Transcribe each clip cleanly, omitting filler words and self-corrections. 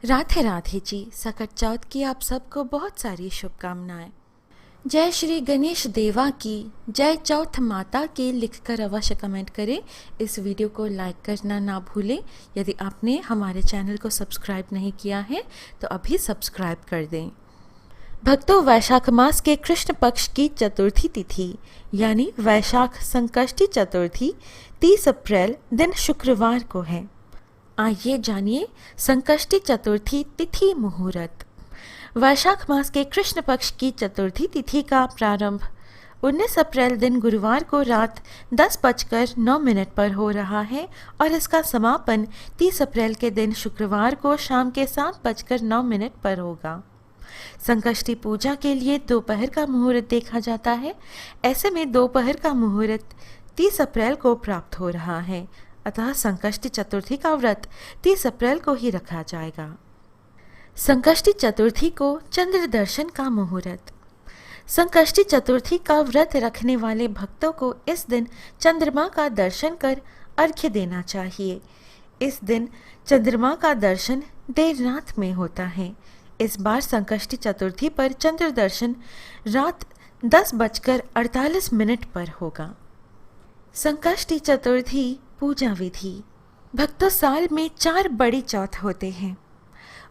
राधे राधे जी। सकट चौथ की आप सबको बहुत सारी शुभकामनाएं। जय श्री गणेश देवा की जय। चौथ माता की लिखकर अवश्य कमेंट करें। इस वीडियो को लाइक करना ना भूलें। यदि आपने हमारे चैनल को सब्सक्राइब नहीं किया है तो अभी सब्सक्राइब कर दें। भक्तों, वैशाख मास के कृष्ण पक्ष की चतुर्थी तिथि यानी वैशाख संकष्टी चतुर्थी 30 अप्रैल दिन शुक्रवार को है। आइए जानिए संकष्टी चतुर्थी तिथि मुहूर्त। वैशाख मास के कृष्ण पक्ष की चतुर्थी तिथि का प्रारंभ 19 अप्रैल दिन गुरुवार को रात 10:09 पर हो रहा है और इसका समापन 30 अप्रैल के दिन शुक्रवार को शाम के 7:09 पर होगा। संकष्टी पूजा के लिए दोपहर का मुहूर्त देखा जाता है। ऐसे में दोपहर का मुहूर्त 30 अप्रैल को प्राप्त हो रहा है, अतः संकष्टी चतुर्थी का व्रत 30 अप्रैल को ही रखा जाएगा। संकष्टी चतुर्थी को चंद्र दर्शन का मुहूर्त। संकष्टी चतुर्थी का व्रत रखने वाले भक्तों को इस दिन चंद्रमा का दर्शन कर अर्घ्य देना चाहिए। इस दिन चंद्रमा का दर्शन देर रात में होता है। इस बार संकष्टी चतुर्थी पर चंद्र दर्शन रात 10:48 पर होगा। संकष्टी चतुर्थी पूजा विधि। भक्तों, साल में 4 बड़ी चौथ होते हैं।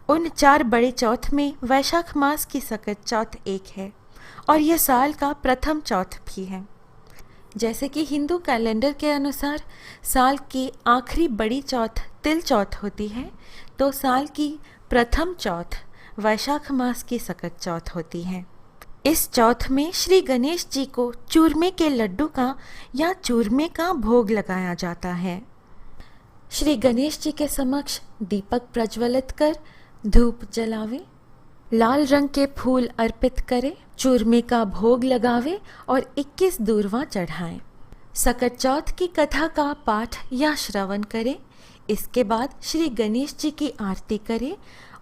उन 4 बड़े चौथ में वैशाख मास की सकट चौथ एक है और यह साल का प्रथम चौथ भी है। जैसे कि हिंदू कैलेंडर के अनुसार साल की आखिरी बड़ी चौथ तिल चौथ होती है, तो साल की प्रथम चौथ वैशाख मास की सकट चौथ होती है। इस चौथ में श्री गणेश जी को चूरमे के लड्डू का या चूरमे का भोग लगाया जाता है। श्री गणेश जी के समक्ष दीपक प्रज्वलित कर धूप जलावे, लाल रंग के फूल अर्पित करे, चूरमे का भोग लगावे और 21 दूर्वा चढ़ाएं। सकट चौथ की कथा का पाठ या श्रवण करें। इसके बाद श्री गणेश जी की आरती करें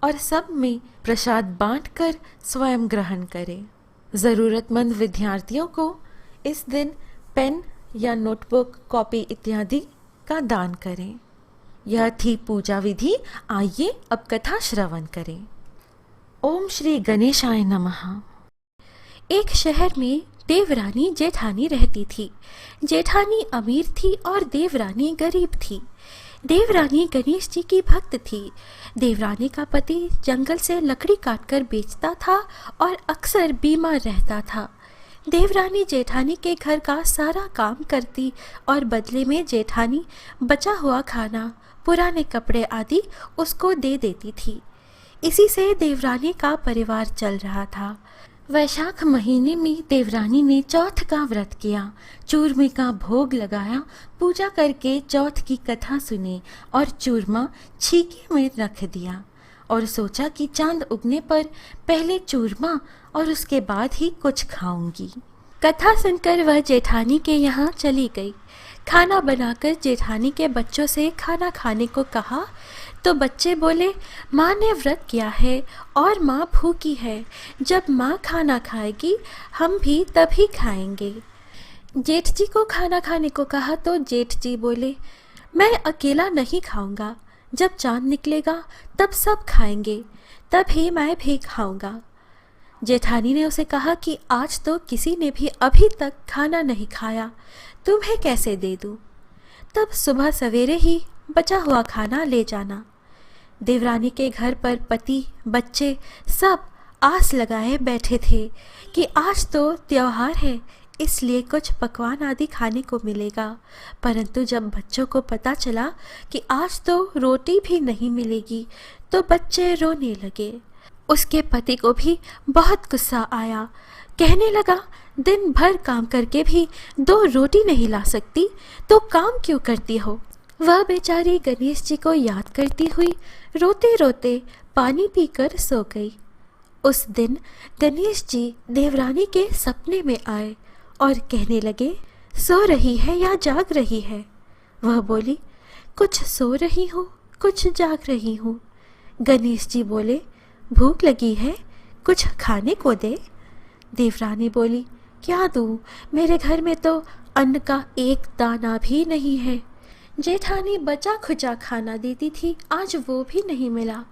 और सब में प्रसाद बांटकर स्वयं ग्रहण करें। ज़रूरतमंद विद्यार्थियों को इस दिन पेन या नोटबुक, कॉपी इत्यादि का दान करें। यह थी पूजा विधि। आइए अब कथा श्रवण करें। ओम श्री गणेशाय नमः। एक शहर में देवरानी जेठानी रहती थी। जेठानी अमीर थी और देवरानी गरीब थी। देवरानी गणेश जी की भक्त थी। देवरानी का पति जंगल से लकड़ी काटकर बेचता था और अक्सर बीमार रहता था। देवरानी जेठानी के घर का सारा काम करती और बदले में जेठानी बचा हुआ खाना, पुराने कपड़े आदि उसको दे देती थी। इसी से देवरानी का परिवार चल रहा था। वैशाख महीने में देवरानी ने चौथ का व्रत किया, चूरमे का भोग लगाया, पूजा करके चौथ की कथा सुनी और चूरमा छीके में रख दिया और सोचा कि चांद उगने पर पहले चूरमा और उसके बाद ही कुछ खाऊंगी। कथा सुनकर वह जेठानी के यहाँ चली गई। खाना बनाकर जेठानी के बच्चों से खाना खाने को कहा तो बच्चे बोले, माँ ने व्रत किया है और माँ भूखी है। जब माँ खाना खाएगी हम भी तभी खाएंगे। जेठ जी को खाना खाने को कहा तो जेठ जी बोले, मैं अकेला नहीं खाऊंगा। जब चांद निकलेगा तब सब खाएंगे, तभी मैं भी खाऊंगा। जेठानी ने उसे कहा कि आज तो किसी ने भी अभी तक खाना नहीं खाया, तुम्हें कैसे दे दूं? तब सुबह सवेरे ही बचा हुआ खाना ले जाना। देवरानी के घर पर पति, बच्चे सब आस लगाए बैठे थे कि आज तो त्योहार है, इसलिए कुछ पकवान आदि खाने को मिलेगा। परंतु जब बच्चों को पता चला कि आज तो रोटी भी नहीं मिलेगी तो बच्चे रोने लगे। उसके पति को भी बहुत गुस्सा आया। कहने लगा, दिन भर काम करके भी 2 रोटी नहीं ला सकती तो काम क्यों करती हो? वह बेचारी गणेश जी को याद करती हुई रोते रोते पानी पीकर सो गई। उस दिन गणेश जी देवरानी के सपने में आए और कहने लगे, सो रही है या जाग रही है? वह बोली, कुछ सो रही हूँ, कुछ जाग रही हूँ। गणेश जी बोले, भूख लगी है, कुछ खाने को दे। देवरानी बोली, क्या दूँ? मेरे घर में तो अन्न का एक दाना भी नहीं है। जेठानी बचा खुचा खाना देती थी, आज वो भी नहीं मिला।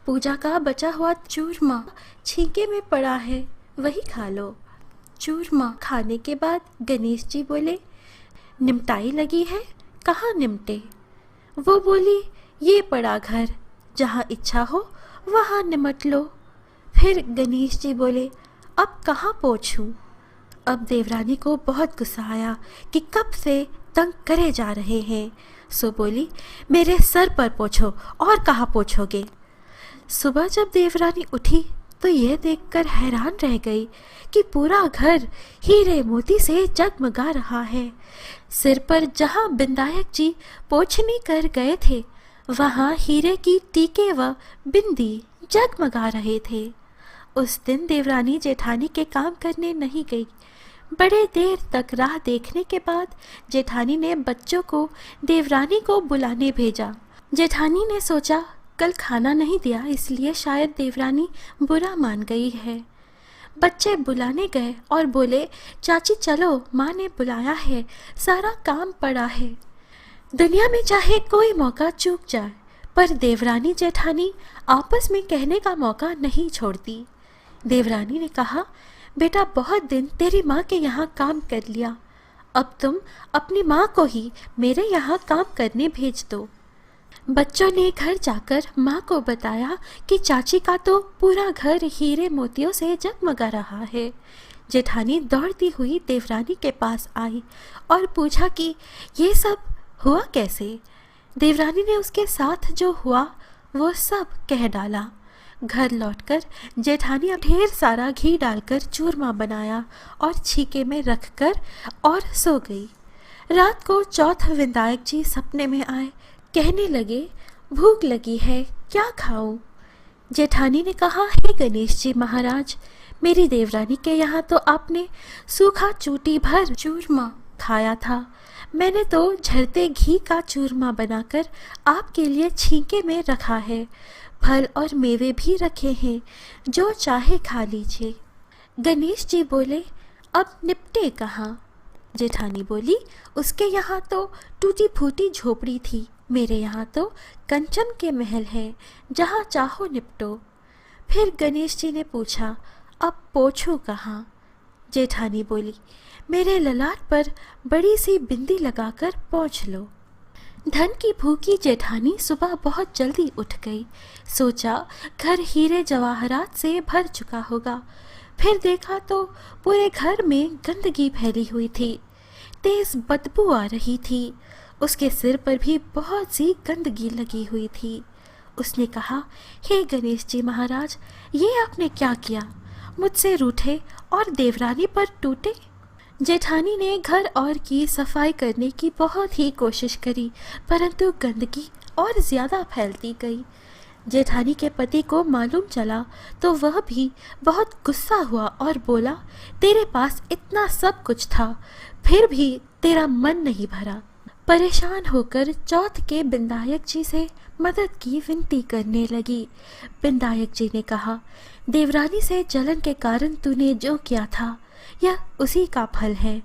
पूजा का बचा हुआ चूरमा छींके में पड़ा है, वही खा लो। चूरमा खाने के बाद गणेश जी बोले, निमटाई लगी है, कहाँ निमटे? वो बोली, ये पड़ा घर, जहाँ इच्छा हो वहाँ निमट लो। फिर गणेश जी बोले, अब कहाँ पोंछूं? अब देवरानी को बहुत गुस्सा आया कि कब से तंग करे जा रहे हैं, सो बोली, मेरे सर पर पोंछो, और कहाँ पोंछोगे? सुबह जब देवरानी उठी तो यह देखकर हैरान रह गई कि पूरा घर हीरे मोती से जगमगा रहा है। सिर पर जहाँ बिंदायक जी पोंछनी कर गए थे, वहाँ हीरे की टीके व बिंदी जगमगा रहे थे। उस दिन देवरानी जेठानी के काम करने नहीं गई। बड़े देर तक राह देखने के बाद जेठानी ने बच्चों को देवरानी को बुलाने भेजा। जेठानी ने सोचा, कल खाना नहीं दिया इसलिए शायद देवरानी बुरा मान गई है। बच्चे बुलाने गए और बोले, चाची चलो, माँ ने बुलाया है, सारा काम पड़ा है। दुनिया में चाहे कोई मौका चूक जाए, पर देवरानी जेठानी आपस में कहने का मौका नहीं छोड़ती। देवरानी ने कहा, बेटा बहुत दिन तेरी माँ के यहाँ काम कर लिया, अब तुम अपनी माँ को ही मेरे यहाँ काम करने भेज दो। बच्चों ने घर जाकर माँ को बताया कि चाची का तो पूरा घर हीरे मोतियों से जगमगा रहा है। जेठानी दौड़ती हुई देवरानी के पास आई और पूछा कि ये सब हुआ कैसे। देवरानी ने उसके साथ जो हुआ वो सब कह डाला। घर लौटकर जेठानी अब ढेर सारा घी डालकर चूरमा बनाया और छीके में रखकर और सो गई। रात को चौथ विंदायक जी सपने में आए, कहने लगे, भूख लगी है, क्या खाऊं? जेठानी ने कहा, हे गणेश जी महाराज, मेरी देवरानी के यहाँ तो आपने सूखा चूटी भर चूरमा खाया था, मैंने तो झरते घी का चूरमा बनाकर आपके लिए छींके में रखा है, फल और मेवे भी रखे हैं, जो चाहे खा लीजिए। गणेश जी बोले, अब निपटे कहाँ? जेठानी बोली, उसके यहाँ तो टूटी फूटी झोपड़ी थी, मेरे यहाँ तो कंचन के महल है, जहाँ चाहो निपटो। फिर गणेश जी ने पूछा, अब पोंछूं कहाँ? जेठानी बोली, मेरे ललाट पर बड़ी सी बिंदी लगाकर पोंछ लो। धन की भूखी जेठानी सुबह बहुत जल्दी उठ गई। सोचा घर हीरे जवाहरात से भर चुका होगा। फिर देखा तो पूरे घर में गंदगी फैली हुई थी, तेज बदबू आ रही थी। उसके सिर पर भी बहुत सी गंदगी लगी हुई थी। उसने कहा, हे गणेश जी महाराज, ये आपने क्या किया? मुझसे रूठे और देवरानी पर टूटे। जेठानी ने घर और की सफाई करने की बहुत ही कोशिश करी, परंतु गंदगी और ज़्यादा फैलती गई। जेठानी के पति को मालूम चला तो वह भी बहुत गुस्सा हुआ और बोला, तेरे पास इतना सब कुछ था, फिर भी तेरा मन नहीं भरा। परेशान होकर चौथ के बिंदायक जी से मदद की विनती करने लगी। बिंदायक जी ने कहा, देवरानी से जलन के कारण तूने जो किया था यह उसी का फल है।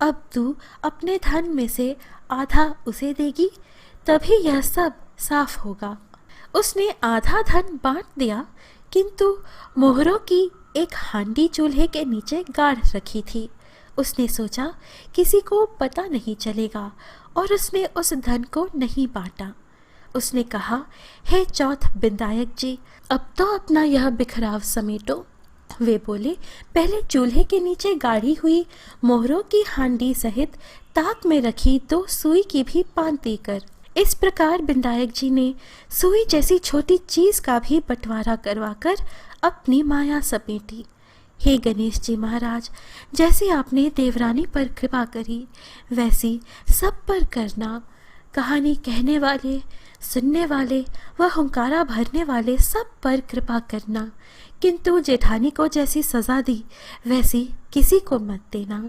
अब तू अपने धन में से आधा उसे देगी, तभी यह सब साफ होगा। उसने आधा धन बांट दिया, किंतु मोहरों की एक हांडी चूल्हे के नीचे गाड़ रखी थी। उसने सोचा किसी को पता नहीं चलेगा और उसने उस धन को नहीं बांटा। उसने कहा, हे चौथ बिंदायक जी, अब तो अपना यह बिखराव समेटो। वे बोले, पहले चूल्हे के नीचे गाड़ी हुई मोहरों की हांडी सहित ताक में रखी 2 सुई की भी पांति कर। इस प्रकार बिंदायक जी ने सुई जैसी छोटी चीज का भी बंटवारा करवाकर अपनी माया समेटी। हे गणेश जी महाराज, जैसे आपने देवरानी पर कृपा करी वैसी सब पर करना। कहानी कहने वाले, सुनने वाले व हुंकारा भरने वाले सब पर कृपा करना, किंतु जेठानी को जैसी सजा दी वैसी किसी को मत देना।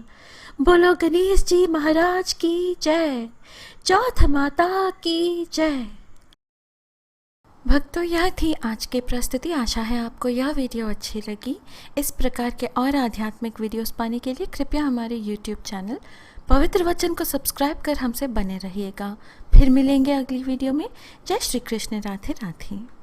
बोलो गणेश जी महाराज की जय, चौथ माता की जय। भक्तों, यह थी आज की प्रस्तुति। आशा है आपको यह वीडियो अच्छी लगी। इस प्रकार के और आध्यात्मिक वीडियोस पाने के लिए कृपया हमारे YouTube चैनल पवित्र वचन को सब्सक्राइब कर हमसे बने रहिएगा। फिर मिलेंगे अगली वीडियो में। जय श्री कृष्ण। राधे राधे।